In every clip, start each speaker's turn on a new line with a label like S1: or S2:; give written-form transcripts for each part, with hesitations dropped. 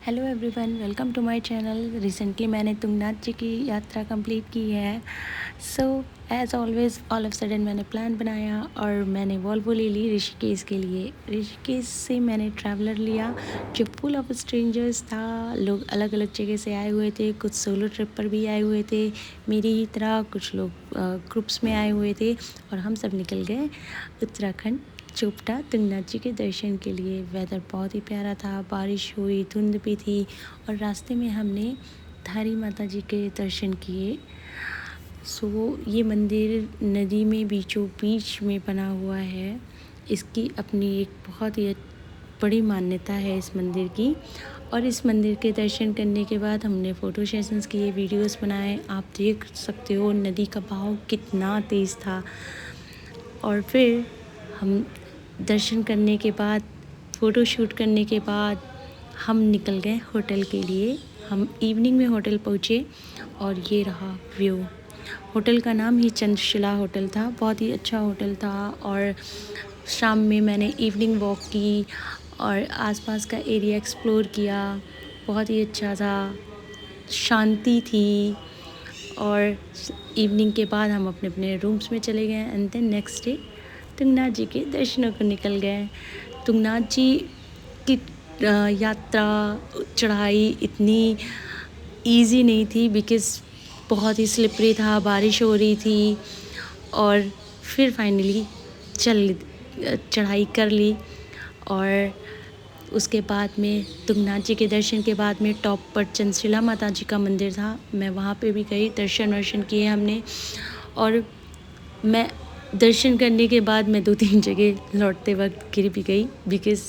S1: Hello everyone, welcome to my channel. Recently मैंने तुंगनाथ जी की यात्रा कंप्लीट की है। So as always all of sudden मैंने प्लान बनाया और मैंने वॉल्वो ले ली ऋषिकेश के लिए। ऋषिकेश से मैंने ट्रैवलर लिया जो फुल ऑफ स्ट्रेंजर्स था। लोग अलग अलग जगह से आए हुए थे, कुछ सोलो ट्रिप पर भी आए हुए थे मेरी ही तरह, कुछ लोग ग्रुप्स में आए हुए थे और हम सब निकल गए उत्तराखंड चोपटा तुंगनाथ जी के दर्शन के लिए। वेदर बहुत ही प्यारा था, बारिश हुई, धुंध भी थी और रास्ते में हमने धारी माता जी के दर्शन किए। ये मंदिर नदी में बीचों बीच में बना हुआ है। इसकी अपनी एक बहुत ही बड़ी मान्यता है इस मंदिर की। और इस मंदिर के दर्शन करने के बाद हमने फ़ोटो सेशंस किए, वीडियोस बनाए। आप देख सकते हो नदी का बहाव कितना तेज़ था। और फिर हम दर्शन करने के बाद, फ़ोटो शूट करने के बाद हम निकल गए होटल के लिए। हम इवनिंग में होटल पहुँचे और ये रहा व्यू। होटल का नाम ही चंद्रशिला होटल था। बहुत ही अच्छा होटल था। और शाम में मैंने इवनिंग वॉक की और आसपास का एरिया एक्सप्लोर किया। बहुत ही अच्छा था, शांति थी। और इवनिंग के बाद हम अपने अपने रूम्स में चले गए and then next day Tungnath ji के दर्शनों को निकल गए। तुंगनाथ जी की यात्रा, चढ़ाई इतनी इजी नहीं थी बिकॉज़ बहुत ही स्लिपरी था, बारिश हो रही थी। और फिर फाइनली चढ़ाई कर ली। और उसके बाद में तुंगनाथ जी के दर्शन के बाद में टॉप पर चंद्रशिला माता जी का मंदिर था। मैं वहाँ पे भी गई, दर्शन वर्शन किए हमने। और मैं दर्शन करने के बाद मैं 2-3 जगह लौटते वक्त गिर भी गई बिकॉज़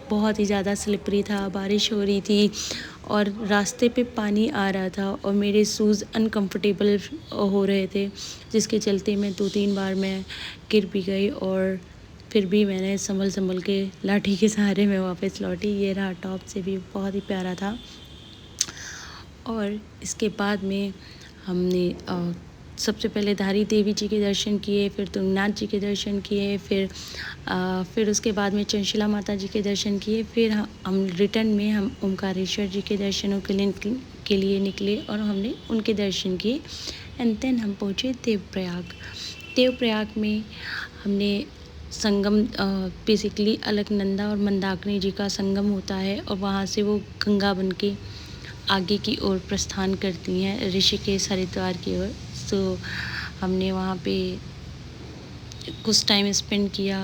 S1: बहुत ही ज़्यादा स्लिपरी था, बारिश हो रही थी और रास्ते पे पानी आ रहा था और मेरे शूज़ अनकंफर्टेबल हो रहे थे, जिसके चलते मैं 2-3 बार मैं गिर भी गई। और फिर भी मैंने संभल के लाठी के सहारे मैं वापस लौटी। ये रहा टॉप से भी बहुत ही प्यारा था। और इसके बाद में हमने सबसे पहले धारी देवी जी के दर्शन किए, फिर तुंगनाथ जी के दर्शन किए, फिर उसके बाद में चंद्रशिला माता जी के दर्शन किए। फिर हम रिटर्न में हम ओमकारेश्वर जी के दर्शनों के लिए निकले और हमने उनके दर्शन किए एंड देन हम पहुँचे देवप्रयाग। देवप्रयाग में हमने संगम, बेसिकली अलकनंदा और मंदाकिनी जी का संगम होता है और वहाँ से वो गंगा बन के आगे की ओर प्रस्थान करती हैं ऋषिकेश हरिद्वार की ओर। हमने वहाँ पे कुछ टाइम स्पेंड किया।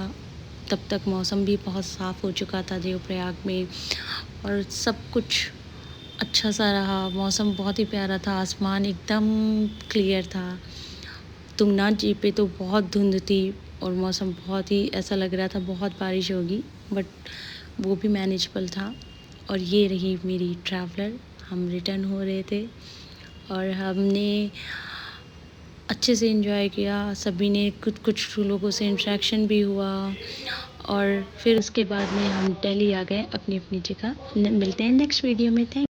S1: तब तक मौसम भी बहुत साफ़ हो चुका था देवप्रयाग में और सब कुछ अच्छा सा रहा। मौसम बहुत ही प्यारा था, आसमान एकदम क्लियर था। तुंगनाथ जी पे तो बहुत धुंध थी और मौसम बहुत ही ऐसा लग रहा था बहुत बारिश होगी, बट वो भी मैनेजेबल था। और ये रही मेरी ट्रैवलर। हम रिटर्न हो रहे थे और हमने अच्छे से एंजॉय किया। सभी ने कुछ लोगों से इंटरेक्शन भी हुआ और फिर उसके बाद में हम दिल्ली आ गए अपनी अपनी जगह। मिलते हैं नेक्स्ट वीडियो में। थैंक